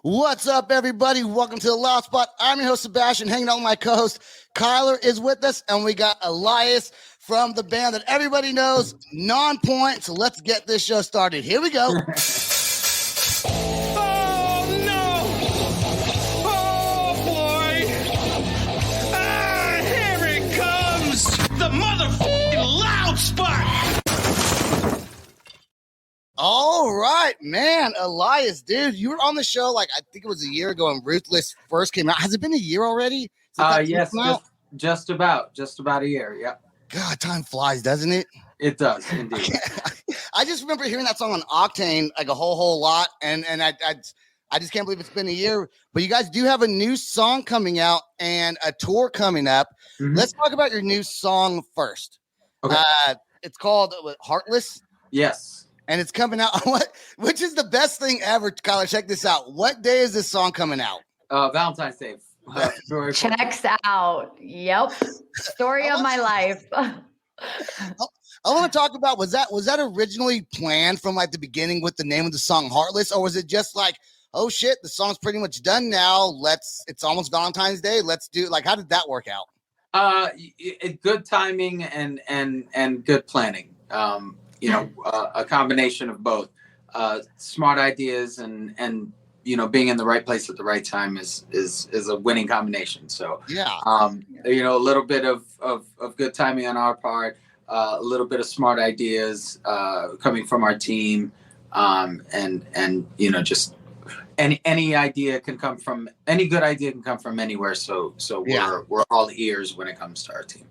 What's up, everybody? Welcome to the Loud Spot. I'm your host, Sebastian, hanging out with my co-host, Kyler is with us, and we got Elias from the band that everybody knows, Nonpoint. So let's get this show started. Here we go. The motherfucking Loud Spot. All right, man. Elias, dude, you were on the show I think it was a year ago when Ruthless first came out. Has it been a year already? Yes, just about a year. Yeah. God, time flies, doesn't it? It does indeed. I just remember hearing that song on Octane like a whole lot, and I just can't believe it's been a year. But you guys do have a new song coming out and a tour coming up. Mm-hmm. Let's talk about your new song first. Okay. It's called Heartless. Yes. And it's coming out. Which is the best thing ever, Kyler? Check this out. What day is this song coming out? Valentine's Day. Checks out. Yep. Story of my life. I want to talk about was that originally planned from the beginning with the name of the song Heartless, or was it just oh shit, the song's pretty much done now, it's almost Valentine's Day, let's do how did that work out? Good timing and good planning. A combination of both. Smart ideas and being in the right place at the right time is a winning combination. So yeah, a little bit of good timing on our part, a little bit of smart ideas coming from our team, and just any idea can come from any good idea can come from anywhere. So we're all ears when it comes to our team.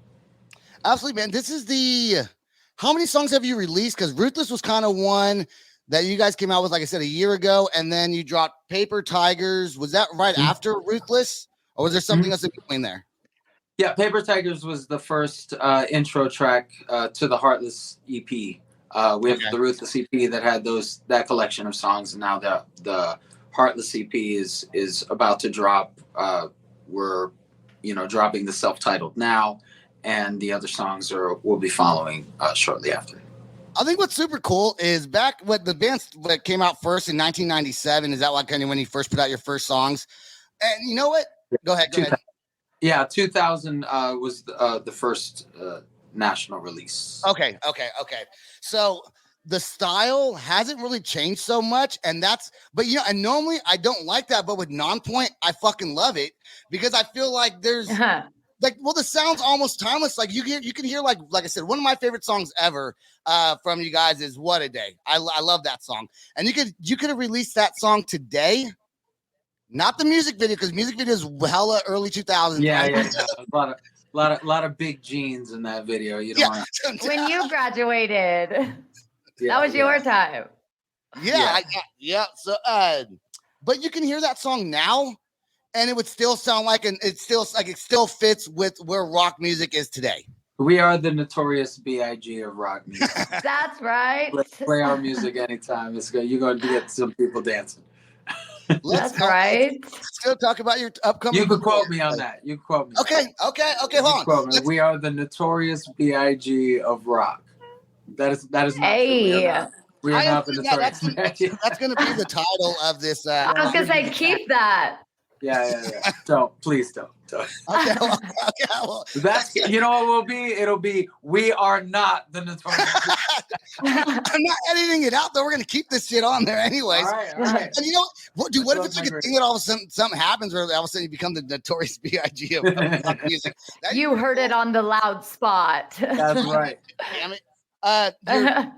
Absolutely, man. This is how many songs have you released? Because Ruthless was kind of one that you guys came out with, like I said, a year ago, and then you dropped Paper Tigers. Was that right after Ruthless, or was there something else in between there? Yeah, Paper Tigers was the first intro track to the Heartless EP. We have the Ruthless EP that had that collection of songs, and now the Heartless EP is about to drop. We're dropping the self-titled now, and the other songs will be following shortly after. I think what's super cool is back when the band came out first in 1997. Is that kind of when you first put out your first songs? And you know what? Go ahead. Yeah, 2000 was the first national release. Okay. So the style hasn't really changed so much, and and normally I don't like that, but with Nonpoint, I fucking love it because I feel like there's the sound's almost timeless. You can hear like I said, one of my favorite songs ever from you guys is What a Day. I love that song. And you could have released that song today. Not the music video, because music video is hella early 2000s. Yeah. A lot of big jeans in that video. When you graduated, that was your time. Yeah. So but you can hear that song now, and it would still sound it still fits with where rock music is today. We are the notorious B.I.G. of rock music. That's right. Let's play our music anytime. You're going to get some people dancing. That's right. Let's go talk about your upcoming. You could quote me on that. You quote me. Okay. Hold on. We are the notorious B.I.G. of rock. That is not true. We are not the notorious B.I.G. That's going to be the title of this. I was going to say, keep that. Yeah. Please don't. Okay. Well, that's what will be. It'll be we are not the notorious. I'm not editing it out though. We're gonna keep this shit on there anyways. All right. And dude, what if it's a thing that all of a sudden something happens where all of a sudden you become the notorious B.I.G. of music? You heard it on the Loud Spot. That's right. Damn it. The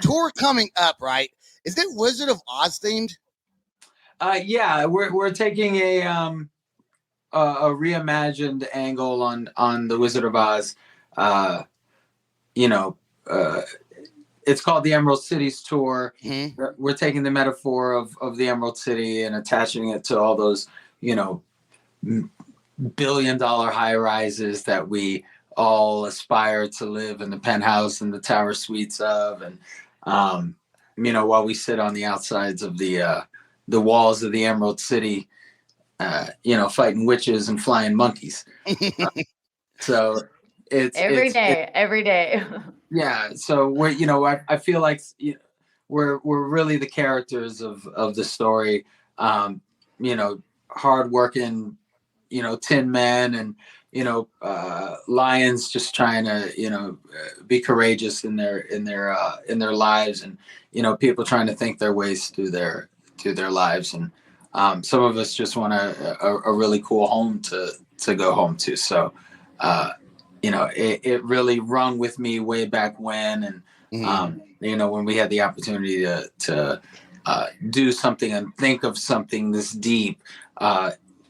tour coming up, right? Is it Wizard of Oz themed? Yeah, we're taking a reimagined angle on the Wizard of Oz. It's called the Emerald Cities Tour. Mm-hmm. We're taking the metaphor of the Emerald City and attaching it to all those, billion-dollar high rises that we all aspire to live in the penthouse and the tower suites of, and while we sit on the outsides of the walls of the Emerald City, fighting witches and flying monkeys. So it's every day. Yeah. So I feel like we're really the characters of the story. hardworking, tin men and, lions just trying to, be courageous in their lives, and, people trying to think their ways through their lives. And some of us just want a really cool home to go home to. So, it really rung with me way back when. And, when we had the opportunity to do something and think of something this deep,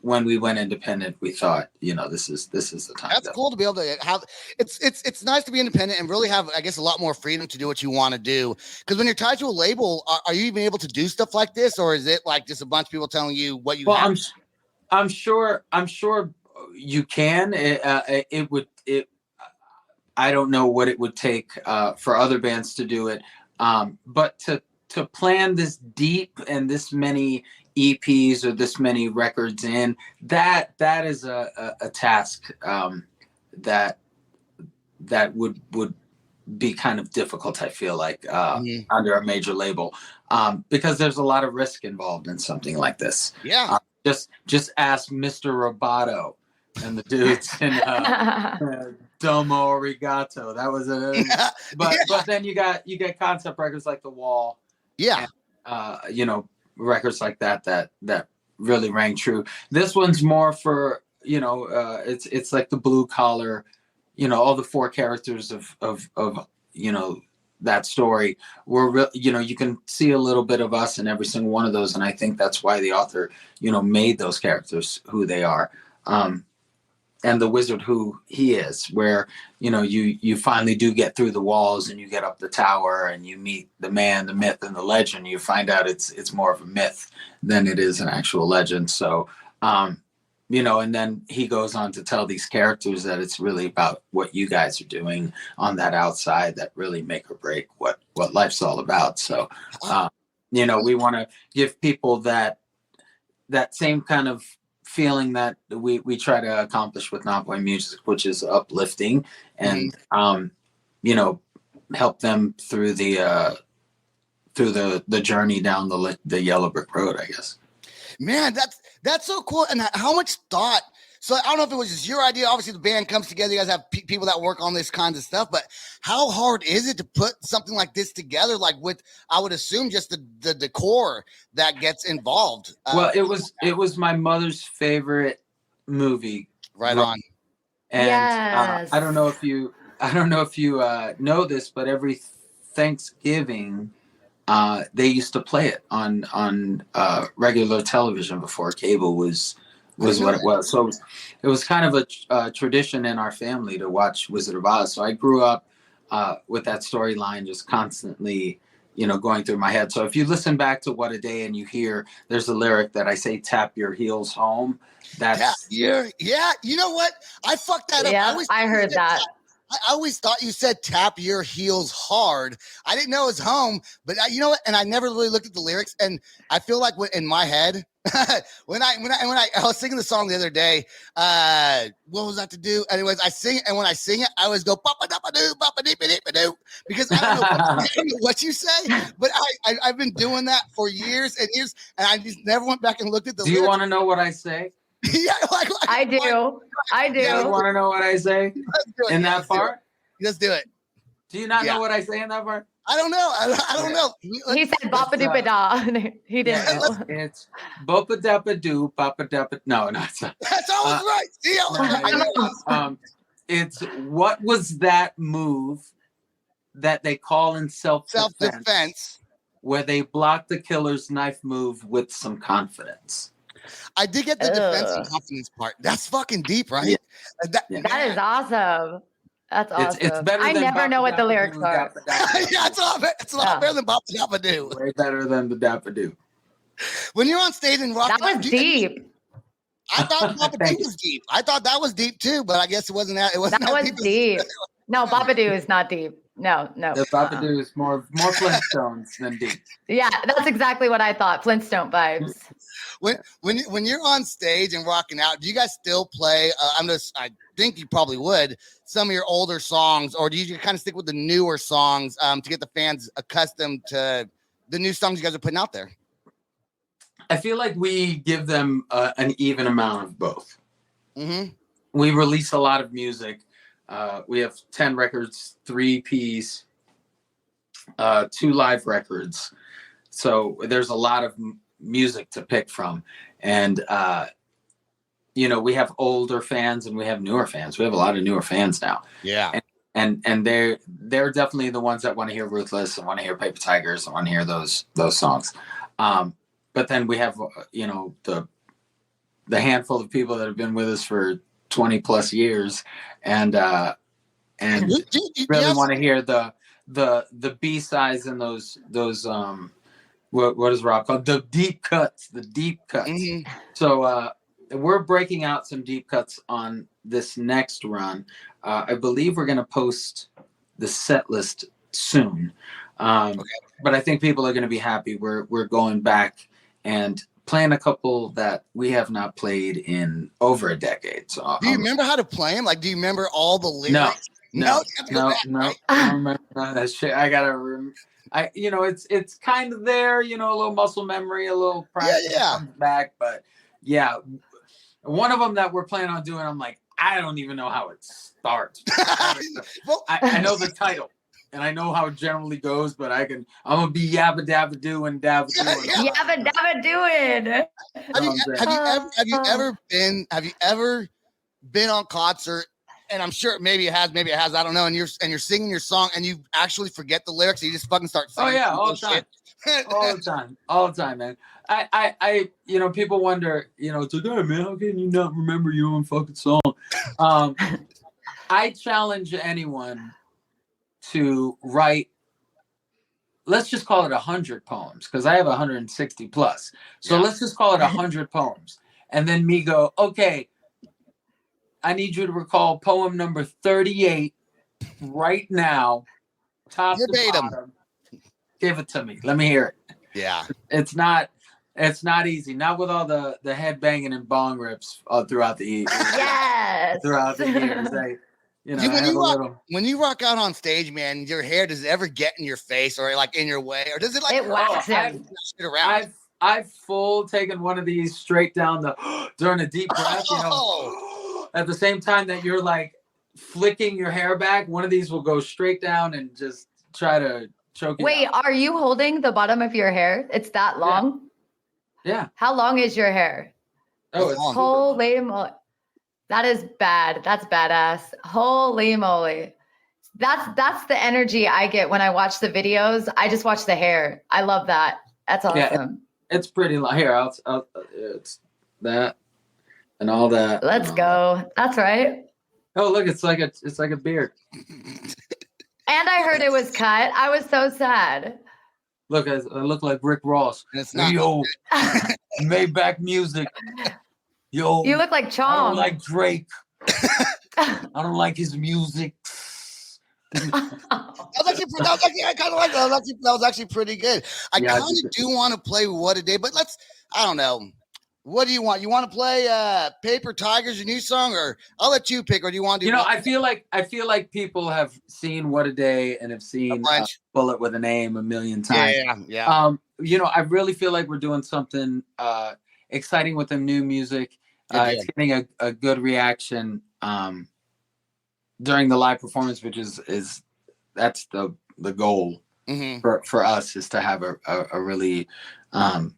when we went independent, we thought, this is the time. That's cool to be able to have. It's nice to be independent and really have, I guess, a lot more freedom to do what you want to do. Because when you're tied to a label, are you even able to do stuff like this, or is it like just a bunch of people telling you what you? Well, have? I'm sure you can. I don't know what it would take for other bands to do it, but to plan this deep and this many EPs or this many records in, that is a task that would be kind of difficult, I feel like, under a major label, because there's a lot of risk involved in something like this. Yeah. Just ask Mr. Roboto and the dudes in Domo Arigato. That was but then you get concept records like The Wall. Yeah. And, records like that really rang true. This one's more for, it's like the blue collar, all the four characters of that story were you can see a little bit of us in every single one of those. And I think that's why the author, made those characters who they are. And the wizard who he is, where, you finally do get through the walls and you get up the tower and you meet the man, the myth, and the legend. You find out it's more of a myth than it is an actual legend. So, and then he goes on to tell these characters that it's really about what you guys are doing on that outside that really make or break what life's all about. So, we want to give people that same kind of feeling that we try to accomplish with Nonpoint music, which is uplifting and help them through the journey down the yellow brick road, I guess. Man, that's so cool. And how much thought? So I don't know if it was just your idea. Obviously, the band comes together. You guys have people that work on this kinds of stuff. But how hard is it to put something like this together? Like with, I would assume, just the decor that gets involved. Well, it was my mother's favorite movie. Right on. And yes. I don't know if you know this, but every Thanksgiving, they used to play it on regular television before cable was what it was. So it was kind of a tradition in our family to watch Wizard of Oz. So I grew up with that storyline just constantly, going through my head. So if you listen back to What a Day and you hear there's a lyric that I say, tap your heels home. Yeah. You know what? I fucked that up. Yeah, I heard that. I always thought you said tap your heels hard. I didn't know it was home, but you know what? And I never really looked at the lyrics. And I feel like in my head, when I was singing the song the other day, what was that to do? Anyways, I sing it, and when I sing it, I always go papa dapa doo, papa deepa deepa doo, because I don't know what you say, but I've been doing that for years and years, and I just never went back and looked at the lyrics. Do you want to know what I say? Yeah, I do. I do. You want to know what I say in that part? Let's do it. Do you not know what I say in that part? I don't know. I don't know. He said "bapa doopa da." He didn't know. It's "bopa dappa doo, papa dappa." No, it's not. That's always right. See, it's what was that move that they call in self-defense, where they block the killer's knife move with some confidence. I did get the defense and confidence part. That's fucking deep, right? Yeah. That is awesome. That's awesome. It's better I than never know what the lyrics are. Yeah, it's a lot better than Bapa Dappa Doo. Way better than the Dappa Doo. When you're on stage and rocking, that was deep. I thought Bapa Doo was deep. I thought that was deep too, but I guess it wasn't that. It wasn't that was deep. No, Bapa Doo is not deep. No. The Bapa Doo is more Flintstones than deep. Yeah, that's exactly what I thought. Flintstone vibes. When you're on stage and rocking out, do you guys still play? I think you probably would, some of your older songs, or do you kind of stick with the newer songs to get the fans accustomed to the new songs you guys are putting out there? I feel like we give them an even amount of both. Mm-hmm. We release a lot of music. We have 10 records, 3 EPs, 2 live records. So there's a lot of music to pick from. And, we have older fans and we have newer fans. We have a lot of newer fans now. Yeah. And they're definitely the ones that want to hear Ruthless and want to hear Paper Tigers and want to hear those songs. But then we have, the handful of people that have been with us for 20 plus years and really want to hear the B-sides and those what is rock called? The deep cuts. Mm-hmm. So we're breaking out some deep cuts on this next run. I believe we're going to post the set list soon. Okay. But I think people are going to be happy. We're going back and playing a couple that we have not played in over a decade. So do you remember how to play them? Like, do you remember all the lyrics? No. I don't remember that shit. I gotta. It's kind of there. A little muscle memory, a little practice comes back. But yeah, one of them that we're planning on doing, I'm like, I don't even know how it starts. I know the title. And I know how it generally goes, but I'm gonna be yabba dabba doing dabba doing. Yabba dabba doing. Have you ever been on concert? And I'm sure maybe it has, I don't know. And you're singing your song and you actually forget the lyrics. And you just fucking start singing. Oh yeah, all the time, man. I people wonder, it's like, hey man, how can you not remember your own fucking song? I challenge anyone to write, let's just call it 100 poems, because I have 160 plus. So let's just call it 100 poems. And then me go, okay, I need you to recall poem number 38 right now, top to bottom. Give it to me. Let me hear it. Yeah. It's not easy. Not with all the head banging and bong rips throughout the years. Yes. Throughout the years. When you rock out on stage, man, your hair, does it ever get in your face or like in your way, or does it like waxes? I've full taken one of these straight down during a deep breath. At the same time that you're like flicking your hair back, one of these will go straight down and just try to choke you. Wait, are you holding the bottom of your hair? It's that long? Yeah. How long is your hair? Oh, it's long. Holy moly. That is bad. That's badass. Holy moly. That's the energy I get when I watch the videos. I just watch the hair. I love that. That's awesome. Yeah, it's pretty long. Here, it's that and all that. Let's go. That's right. Oh, look, it's like a beard. And I heard it was cut. I was so sad. Look, I look like Rick Ross. And it's not. Yo, Maybach music. Yo, you look like Chong. I don't like Drake. I don't like his music. That was actually pretty good. I kind of do want to play What a Day, but I don't know. What do you want? You want to play Paper Tigers, your new song, or I'll let you pick, or do you want to do I feel like people have seen What a Day and have seen Bullet with a Name a million times. Yeah. I really feel like we're doing something exciting with the new music. It's getting a good reaction during the live performance, which is that's the goal for us, is to have a really a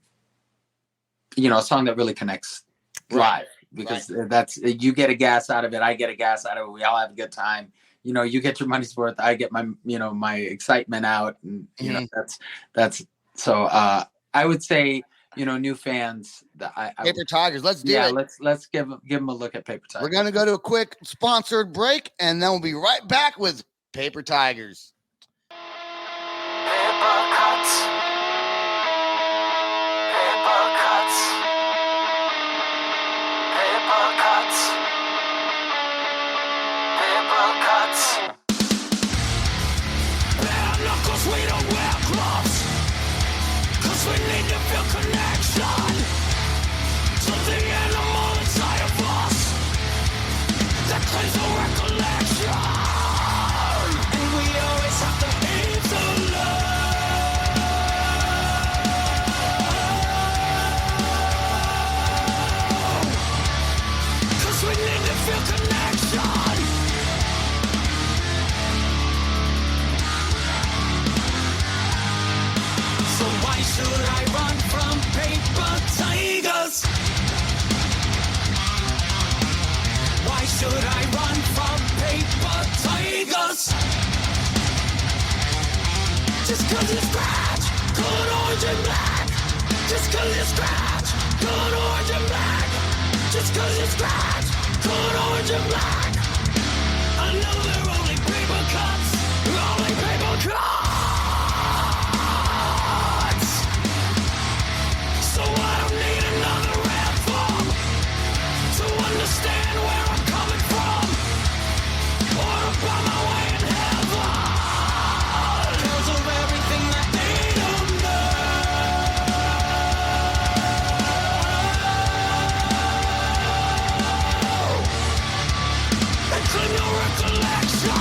song that really connects live, because that's, you get a gas out of it, I get a gas out of it, we all have a good time. You get your money's worth, I get my my excitement out, and that's so I would say new fans that Paper Tigers. Let's do it. Let's give them a look at Paper Tigers. We're gonna go to a quick sponsored break, and then we'll be right back with Paper Tigers. Paper cuts. Paper cuts. Paper cuts. Paper cuts. Bare knuckles, we don't wear gloves, 'cause we need to feel connection to the animal inside of us that claims no recollection. And we always have to eat the love. tigers. Just cause you scratch, good orange and black. Just cause you scratch, good orange and black. Just cause you scratch, good orange and black. I know they're only paper cuts, only paper cuts. So I don't need another anthem to understand where I'm coming from, or about my way in heaven. Because of everything that ain't enough. And claim no recollection.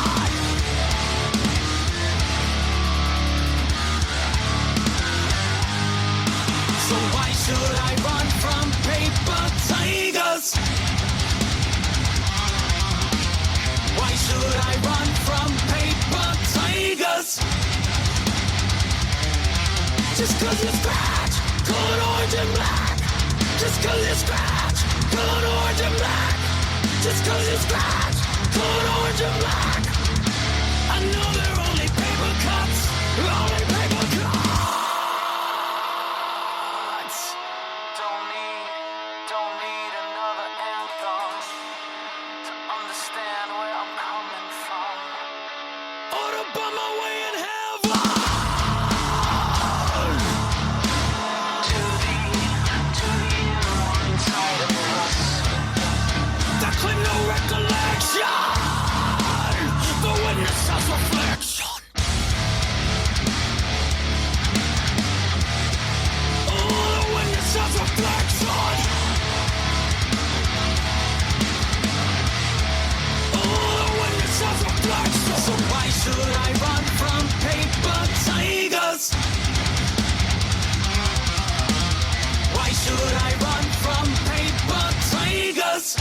So why should I run from paper tigers? Why should I run from paper tigers? Just cause you scratch, good orange and black. Just cause you scratch, good orange and black. Just cause you scratch, good orange and black. I know they're only paper cuts, only paper cuts. Don't need another anthem to understand where I'm coming from. Or about my way in heaven. To the inner one inside of us. That claim no recollection. The witness has reflection. Oh, the witness has reflection. Oh, the witness has reflection. So why should I run from paper tigers? Why should I run from paper tigers?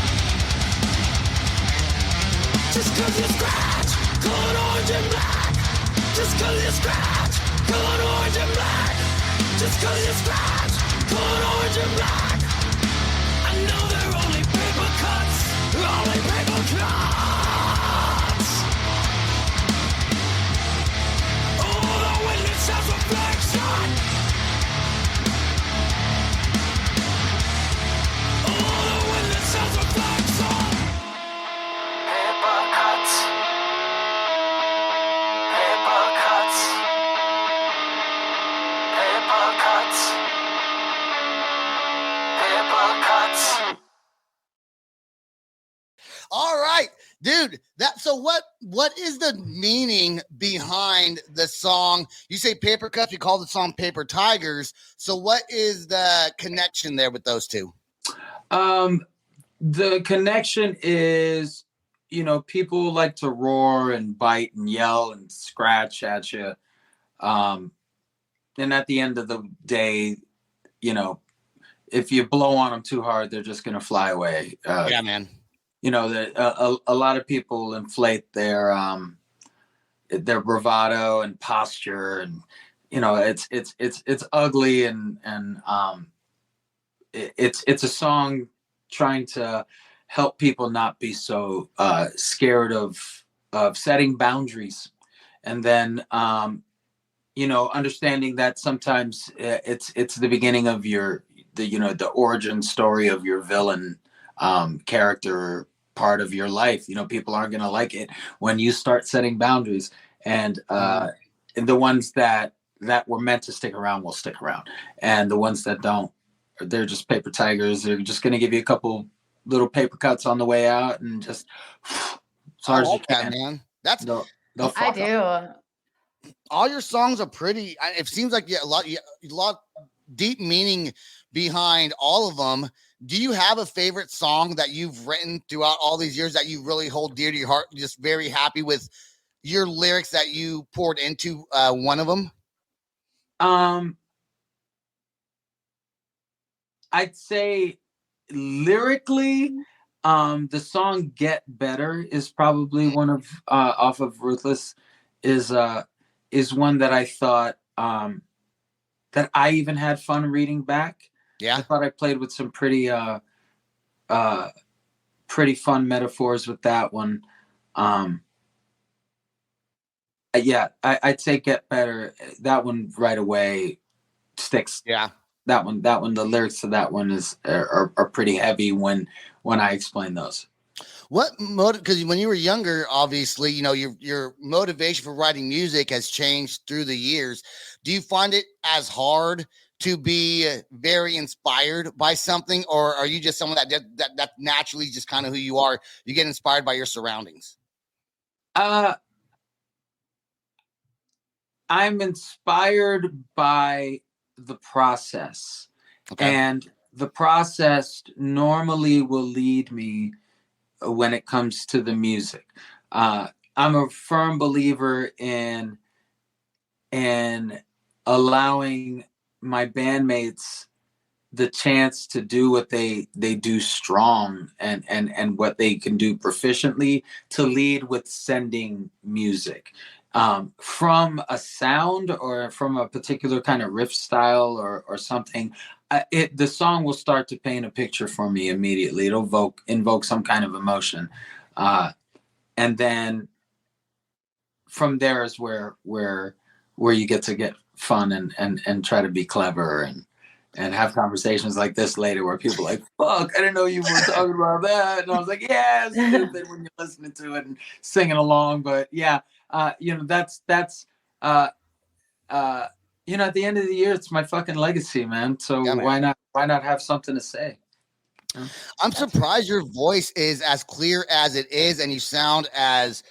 Just cause you scratch, good orange and black. Just cause you scratch, good orange and black. Just cause you scratch, good orange and black. I know they're only paper cuts, only paper cuts. Oh, the witness has reflection. Oh, the witness has reflection. Paper cuts. Paper cuts. Paper cuts. Paper cuts. All right, dude. So what is the meaning behind the song? You say paper cuts, you call the song Paper Tigers. So what is the connection there with those two? The connection is, people like to roar and bite and yell and scratch at you. And at the end of the day, if you blow on them too hard, they're just going to fly away. Yeah, man. A lot of people inflate their bravado and posture, and it's ugly, and it's a song trying to help people not be so scared of setting boundaries, and then understanding that sometimes it's the beginning of the origin story of your villain character part of your life. People aren't going to like it when you start setting boundaries, and the ones that were meant to stick around will stick around, and the ones that don't, they're just paper tigers. They're just going to give you a couple little paper cuts on the way out, and just as hard as you can, man. That's they'll I do. up. All your songs are pretty. It seems like a lot deep meaning behind all of them. Do you have a favorite song that you've written throughout all these years that you really hold dear to your heart? Just very happy with your lyrics that you poured into one of them? I'd say lyrically, the song "Get Better" is probably one of off of Ruthless, is one that I thought that I even had fun reading back. Yeah, I thought I played with some pretty fun metaphors with that one. Yeah, I'd say Get Better. That one right away sticks. Yeah. That one, the lyrics to that one are pretty heavy when I explain those. Because when you were younger, obviously, you know, your motivation for writing music has changed through the years. Do you find it as hard to be very inspired by something, or are you just someone that naturally just kind of who you are? You get inspired by your surroundings. I'm inspired by the process. Okay. And the process normally will lead me when it comes to the music. I'm a firm believer in allowing my bandmates the chance to do what they do strong and what they can do proficiently, to lead with sending music. From a sound or from a particular kind of riff style or something, the song will start to paint a picture for me immediately. It'll invoke some kind of emotion, and then from there is where you get to get fun and try to be clever and have conversations like this later where people are like, fuck, I didn't know you were talking about that. And I was like, yeah, it's stupid when you're listening to it and singing along. But yeah, you know, that's you know, at the end of the year, it's my fucking legacy, man. So Yeah, man. why not have something to say? I'm surprised your voice is as clear as it is, and you sound as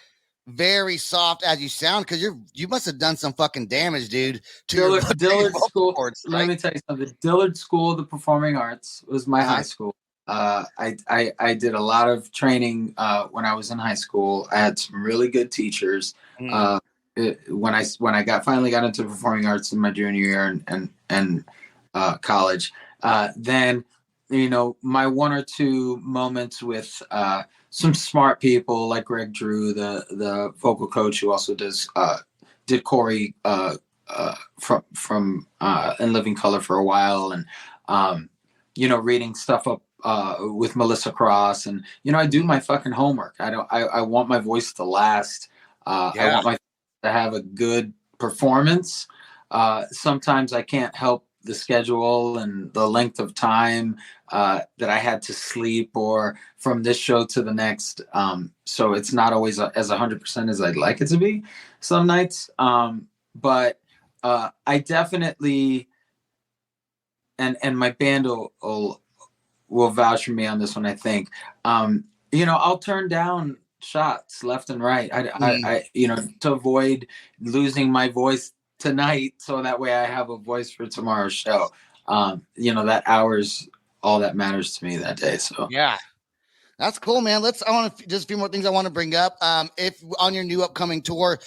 very soft as you sound, because you must have done some fucking damage, dude, to Dillard School. cords, right? Let me tell you something. Dillard School of the Performing Arts was my high school. I did a lot of training when I was in high school. I had some really good teachers. When I finally got into performing arts in my junior year and college, then, you know, my one or two moments with some smart people like Greg Drew, the vocal coach who also did Corey from In Living Color for a while, and you know, reading stuff up with Melissa Cross, and you know, I do my fucking homework. I want my voice to last. I want to have a good performance. Sometimes I can't help the schedule and the length of time that I had to sleep or from this show to the next. So it's not always as 100% as I'd like it to be some nights. But I definitely, and my band will vouch for me on this one, I think. You know, I'll turn down shots left and right. I you know, to avoid losing my voice tonight, so that way I have a voice for tomorrow's show. You know, that hour's all that matters to me that day. So yeah, that's cool, man. I want to just a few more things I want to bring up. If on your new upcoming tour,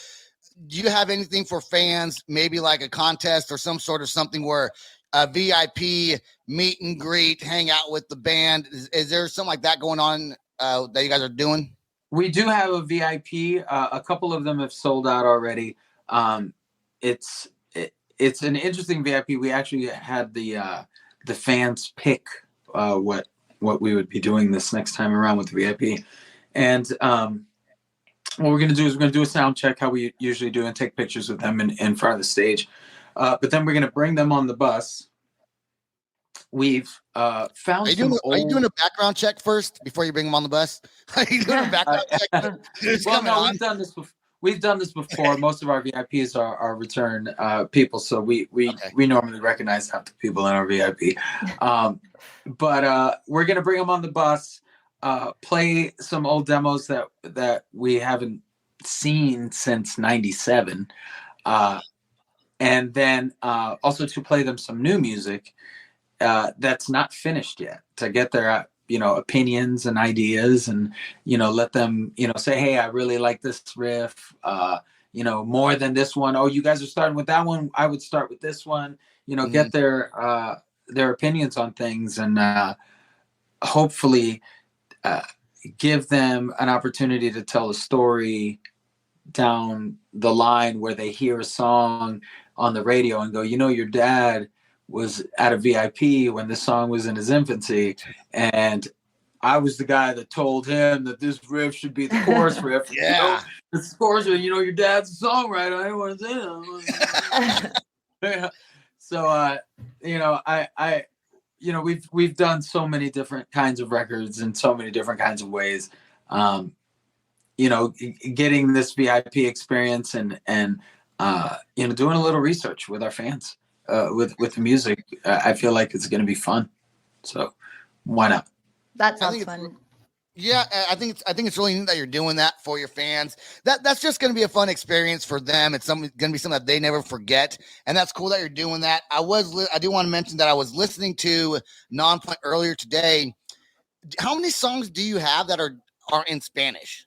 do you have anything for fans, maybe like a contest or some sort of something where a VIP meet and greet, hang out with the band? Is there something like that going on that you guys are doing? We do have a VIP. A couple of them have sold out already. It's an interesting VIP. We actually had the fans pick what we would be doing this next time around with the VIP, and what we're gonna do is we're gonna do a sound check how we usually do and take pictures with them in front of the stage, but then we're gonna bring them on the bus. We've found. Are you doing a background check first before you bring them on the bus? Are you doing a background check? Well, no, we've done this before. We've done this before. Most of our VIPs are return people, so we normally recognize half the people in our VIP. But we're gonna bring them on the bus, play some old demos that we haven't seen since '97, and then also to play them some new music that's not finished yet, to get their you know, opinions and ideas, and you know, let them, you know, say, hey, I really like this riff, you know, more than this one. Oh, you guys are starting with that one, I would start with this one. You know, get their opinions on things, and hopefully give them an opportunity to tell a story down the line where they hear a song on the radio and go, you know, your dad was at a VIP when this song was in his infancy, and I was the guy that told him that this riff should be the chorus riff. Yeah. It's the chorus riff. Your dad's a songwriter. I didn't want to say that. So, we've done so many different kinds of records in so many different kinds of ways. Getting this VIP experience and doing a little research with our fans, with the music, I feel like it's going to be fun. So why not? That sounds fun. Yeah, I think it's really neat that you're doing that for your fans. That's just going to be a fun experience for them. It's going to be something that they never forget, and that's cool that you're doing that. I do want to mention that I was listening to Nonpoint earlier today. How many songs do you have that are in Spanish?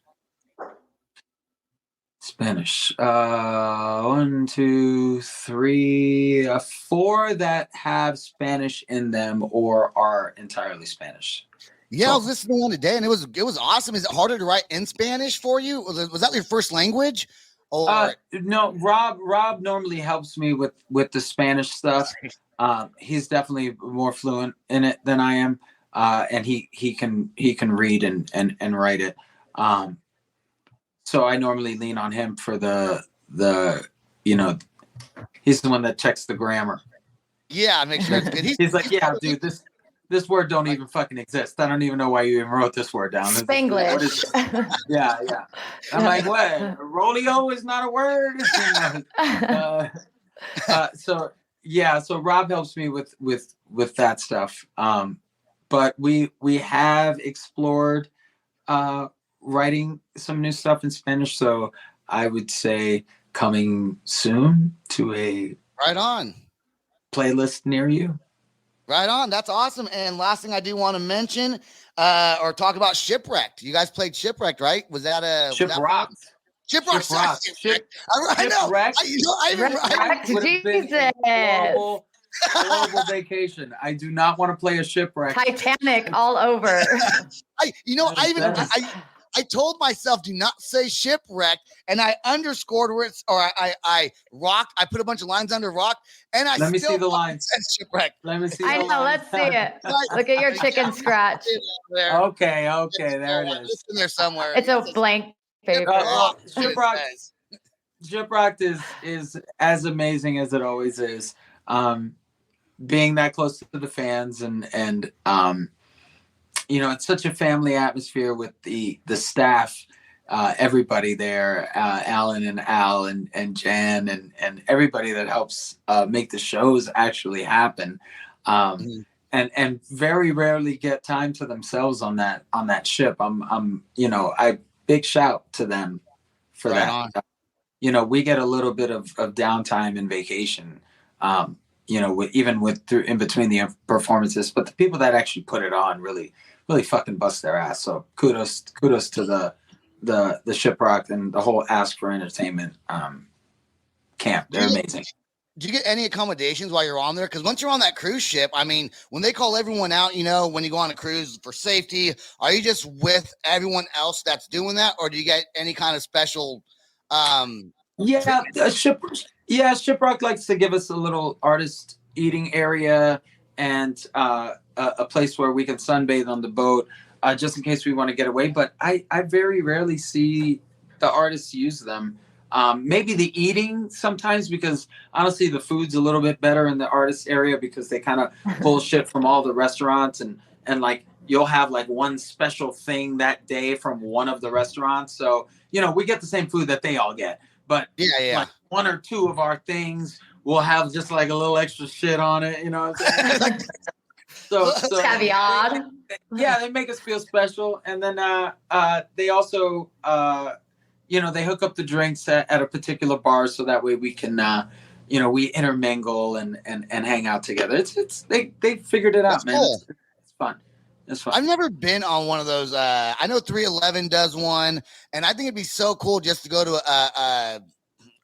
Spanish. 1, 2, 3, 4 that have Spanish in them or are entirely Spanish. Yeah, I was listening to one today, and it was awesome. Is it harder to write in Spanish for you? Was that your first language? Or no, Rob normally helps me with the Spanish stuff. He's definitely more fluent in it than I am, and he can read and write it. So I normally lean on him for the he's the one that checks the grammar. Yeah, make sure it's good. He's like, yeah, dude, this word don't even fucking exist. I don't even know why you even wrote this word down. Spanglish. Yeah. I'm like, what? Rolio is not a word. So Rob helps me with that stuff. But we have explored writing some new stuff in Spanish. So I would say coming soon to a right on playlist near you. Right on. That's awesome. And last thing I do want to mention or talk about Shipwrecked. You guys played Shipwrecked, right? Was that a Shipwrecked? Shipwrecked. I know. Global vacation. I do not want to play a shipwreck. Titanic all over. I told myself do not say shipwreck, and I underscored where it's, or I rocked. I put a bunch of lines under rock, and let me see the lines. Shipwreck. Let me see. I know. Let's see it. Look at your chicken scratch. Okay, there it is. It's in there somewhere. It's a blank paper. Shipwrecked is as amazing as it always is. Being that close to the fans and it's such a family atmosphere with the staff, everybody there, Alan and Al and Jan and everybody that helps make the shows actually happen. And very rarely get time to themselves on that ship. I big shout to them for that. We get a little bit of downtime and vacation. Even in between the performances, but the people that actually put it on really fucking bust their ass. So kudos to the Shipwreck and the whole Ask for Entertainment camp. They're amazing. Do you get any accommodations while you're on there? Because once you're on that cruise ship, I mean, when they call everyone out, when you go on a cruise for safety, are you just with everyone else that's doing that, or do you get any kind of special? Shipwreck likes to give us a little artist eating area and a place where we can sunbathe on the boat, just in case we want to get away. But I very rarely see the artists use them. Maybe the eating sometimes, because honestly the food's a little bit better in the artist area because they kind of pull shit from all the restaurants and like you'll have like one special thing that day from one of the restaurants. So, we get the same food that they all get. But like one or two of our things will have just like a little extra shit on it, what I'm saying? so caviar. They make us feel special. And then they also they hook up the drinks at a particular bar so that way we can we intermingle and hang out together. It's they figured it out, man. Cool. It's fun. It's fun. I've never been on one of those. I know 311 does one, and I think it'd be so cool just to go to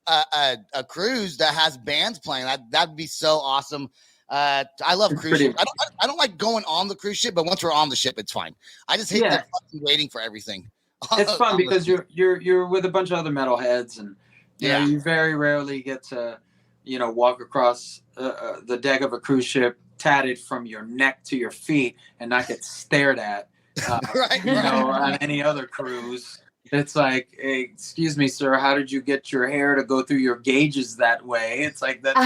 a cruise that has bands playing. That'd be so awesome. I love cruise ships. I don't like going on the cruise ship, but once we're on the ship, it's fine. I just hate the fucking waiting for everything. It's fun because you're with a bunch of other metalheads, and you very rarely get to walk across the deck of a cruise ship tatted from your neck to your feet and not get stared at Right, you know, on any other cruise. It's like, hey, excuse me, sir, how did you get your hair to go through your gauges that way? It's like it's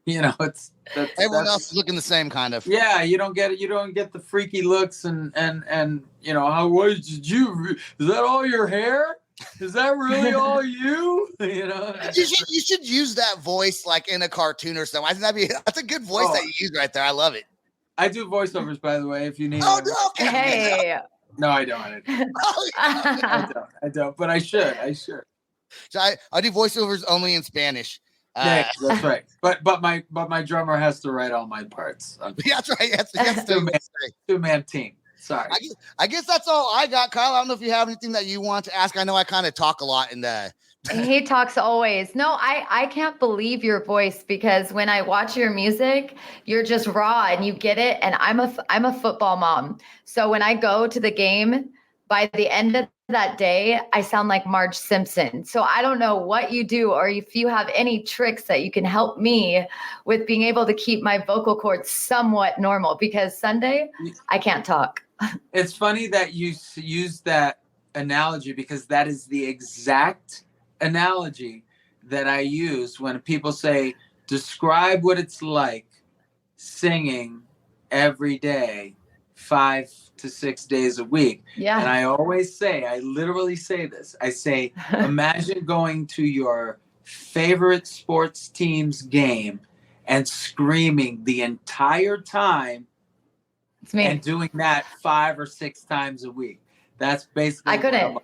Everyone that's else is looking the same kind of. yeah, you don't get the freaky looks and you know, how was did you is that all your hair? Is that really all you? You know, You should use that voice like in a cartoon or something. I think that's a good voice that you use right there. I love it. I do voiceovers, by the way, if you need. Oh, no, okay. Hey. No, I don't. I don't, but I should. So I do voiceovers only in Spanish. Yeah, that's right. But my drummer has to write all my parts. Yeah, that's right. That's two-man team. Sorry. I guess that's all I got, Kyle. I don't know if you have anything that you want to ask. I know I kind of talk a lot in the. He talks always. No, I can't believe your voice, because when I watch your music, you're just raw and you get it. And I'm a football mom. So when I go to the game, by the end of that day, I sound like Marge Simpson. So I don't know what you do, or if you have any tricks that you can help me with being able to keep my vocal cords somewhat normal, because Sunday I can't talk. It's funny that you use that analogy, because that is the exact analogy that I use when people say, describe what it's like singing every day, 5 to 6 days a week. Yeah. And I always say, I literally say this. I say, imagine going to your favorite sports team's game and screaming the entire time. It's me. And doing that 5 or 6 times a week. That's basically I couldn't.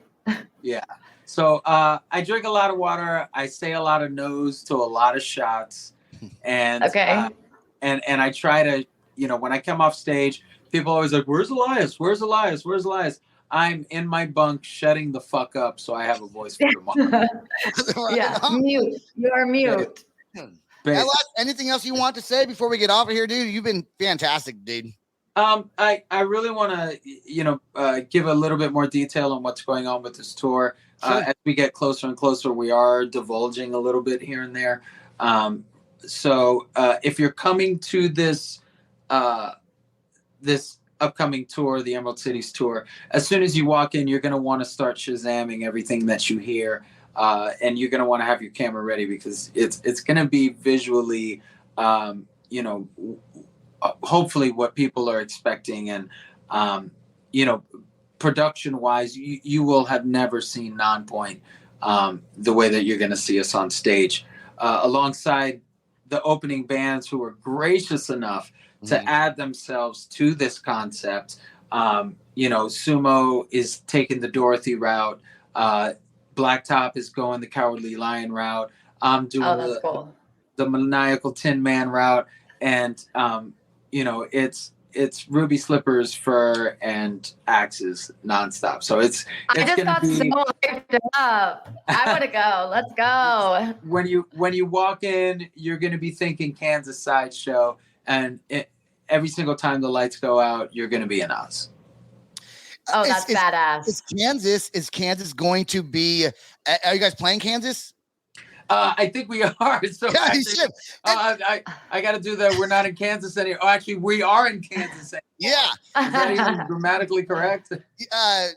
Yeah. So I drink a lot of water. I say a lot of no's to a lot of shots. And okay. And I try to, you know, when I come off stage, people always like, where's Elias? Where's Elias? Where's Elias? I'm in my bunk shutting the fuck up so I have a voice for tomorrow. Yeah. Mute. You are mute. Elias, anything else you want to say before we get off of here, dude? You've been fantastic, dude. I really want to, you know, give a little bit more detail on what's going on with this tour. Sure. As we get closer and closer, we are divulging a little bit here and there. So if you're coming to this this upcoming tour, the Emerald Cities tour, as soon as you walk in, you're going to want to start Shazamming everything that you hear, and you're going to want to have your camera ready, because it's going to be visually, you know, hopefully what people are expecting. And you know, production wise, you will have never seen Nonpoint the way that you're going to see us on stage, alongside the opening bands who were gracious enough to add themselves to this concept. You know, Sumo is taking the Dorothy route, Blacktop is going the Cowardly Lion route, I'm doing the Maniacal Tin Man route, and you know, it's Ruby Slippers, Fur, and Axes nonstop. So it's I just got so hyped up. I want to go. Let's go. When you walk in, you're going to be thinking Kansas Sideshow, and every single time the lights go out, you're going to be in Oz. Oh, that's badass. Is Kansas going to be? Are you guys playing Kansas? I think we are. So yeah, actually, you should. I got to do that. We're not in Kansas anymore. Oh, actually, we are in Kansas anymore. Yeah. Is that even grammatically correct? I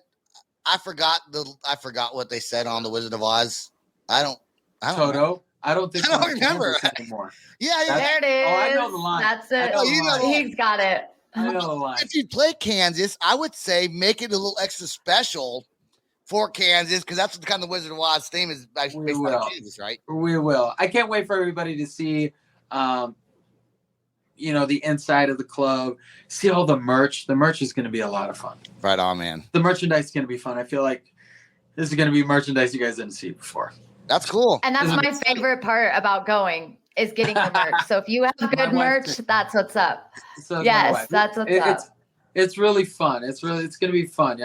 forgot what they said on the Wizard of Oz. I don't Toto. Know. I don't remember anymore. Yeah, there it is. Oh, I know the line. That's it. He's got it. I know the line. If you play Kansas, I would say make it a little extra special for Kansas, because that's the kind of Wizard of Oz theme is based on Kansas, right? We will. I can't wait for everybody to see, you know, the inside of the club, see all the merch. The merch is going to be a lot of fun. Right on, man. The merchandise is going to be fun. I feel like this is going to be merchandise you guys didn't see before. That's cool. And that's my favorite part about going is getting the merch. So if you have good merch, that's what's up. So yes, that's what's up. It's really fun. It's going to be fun.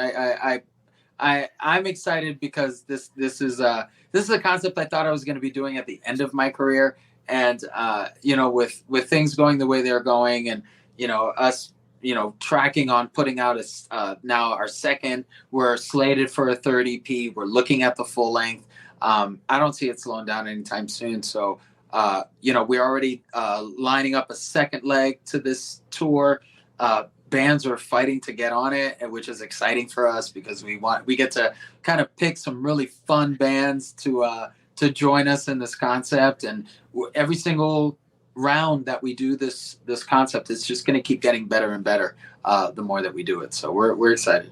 I'm excited because this is a concept I thought I was going to be doing at the end of my career, and you know, with things going the way they're going, and you know, us, you know, tracking on putting out now our second, we're slated for a third EP. We're looking at the full length. I don't see it slowing down anytime soon. So you know, we're already lining up a second leg to this tour. bands are fighting to get on it, and which is exciting for us because we get to kind of pick some really fun bands to join us in this concept. And every single round that we do this concept, it's just going to keep getting better and better the more that we do it. So we're excited.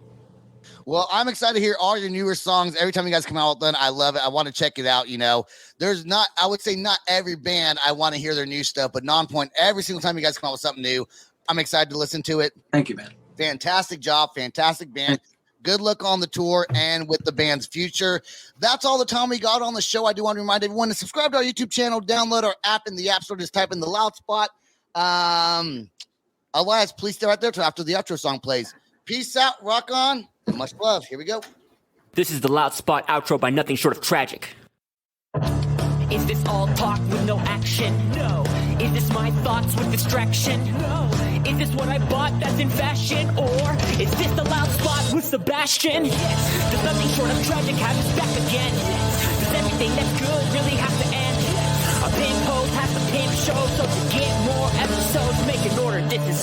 Well, I'm excited to hear all your newer songs. Every time you guys come out with them, I love it. I want to check it out. You know, I would say not every band I want to hear their new stuff, but Nonpoint, every single time you guys come out with something new, I'm excited to listen to it. Thank you, man. Fantastic job. Fantastic band. Good luck on the tour and with the band's future. That's all the time we got on the show. I do want to remind everyone to subscribe to our YouTube channel, download our app in the App Store. Just type in The Loud Spot. Elias, please stay right there till after the outro song plays. Peace out, rock on, and much love. Here we go. This is the Loud Spot outro by Nothing Short of Tragic. Is this all talk with no action? No. Is this my thoughts with distraction? No. Is this what I bought that's in fashion? Or is this the Loud Spot with Sebastian? Yes. Does Nothing Short of Tragic have his back again? Yes. Does everything that's good really have to end? Yes. A pimp host has to pimp show, so to get more episodes, make an order. This is